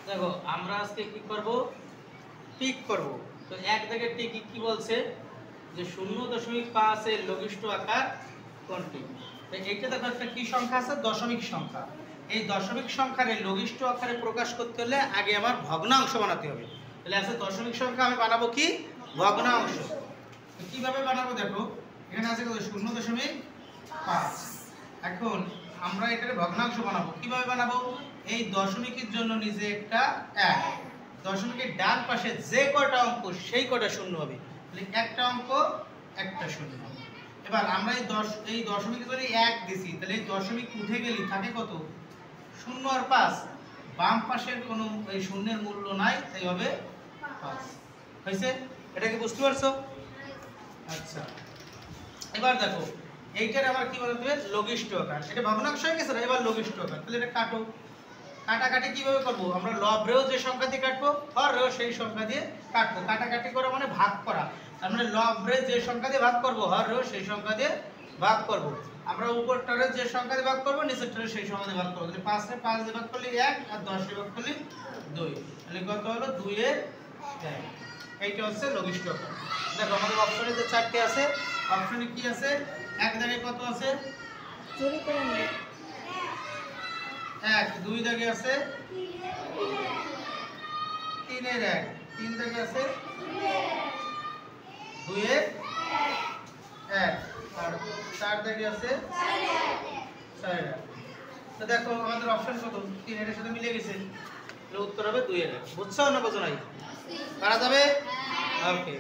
দেখো আমরা আজকে কি করব, টিক করব। তো এক দাগে টিক কি বলছে যে 0.5 এর লঘিষ্ঠ আকার কোনটি। তো এইটা দেখো একটা কি সংখ্যা আছে, দশমিক সংখ্যা। এই দশমিক সংখ্যার লঘিষ্ঠ আকারে প্রকাশ করতে হলে আগে আমার ভগ্নাংশ বানাতে হবে। তাহলে আছে দশমিক সংখ্যা, আমি বানাবো কি ভগ্নাংশ। তো কিভাবে বানাবো দেখো, এখানে আছে কত 0.5। এখন আমরা এটাকে ভগ্নাংশ বানাবো। কিভাবে বানাবো, এই দশমিকের জন্য নিচে একটা 1, দশমিকের ডান পাশে যে কয়টা অঙ্ক সেই কয়টা শূন্য হবে, তাহলে একটা অঙ্ক একটা শূন্য। এবার আমরা এই দশমিকের জন্য 1 দিছি, তাহলে এই দশমিক উঠে গেলে থাকে কত 0 আর 5। বাম পাশের কোনো এই শূন্যের মূল্য নাই, তাই হবে 5। হয়েছে? এটা কি বুঝতে পারছো? আচ্ছা, এবার দেখো এইটার আবার কি বলতে হবে লঘিষ্ঠ আকার। এটা ভগ্নাংশ হয়ে গেছে না, এবার লঘিষ্ঠ আকার। তাহলে এটা কাটো। কাটাকাটি কিভাবে করব, আমরা লবরেও যে সংখ্যা দিয়ে কাটবো হরেও সেই সংখ্যা দিয়ে কাটবো। কাটাকাটি করা মানে ভাগ করা। তার মানে লবরে যে সংখ্যা দিয়ে ভাগ করব হরেও সেই সংখ্যা দিয়ে ভাগ করব। আমরা উপরটারে যে সংখ্যা দিয়ে ভাগ করব নিচেরটারে সেই সংখ্যা দিয়ে ভাগ করব। তাহলে 5 রে 5 দিয়ে ভাগ করলে 1 আর 10 দিয়ে ভাগ করলে 2। তাহলে কত হলো 2 এর 1। এইটা হচ্ছে লঘিষ্ঠ আকার। দেখো আমাদের অপশনে যে চারটি আছে, অপশনে কি আছে, এক দাগে কত আছে, চুরি করে নিয়ে 1, 2 দাগে আছে 3 এর 1, 3 দাগে আছে 2 এর 1, আর 4 দাগে আছে 4 এর 1। তো দেখো আমাদের অপশন কত, 3 এর সাথে মিলে গেছে, তাহলে উত্তর হবে 2 এর 1। বুঝছো না বোঝো নাই? পারা যাবে? ওকে।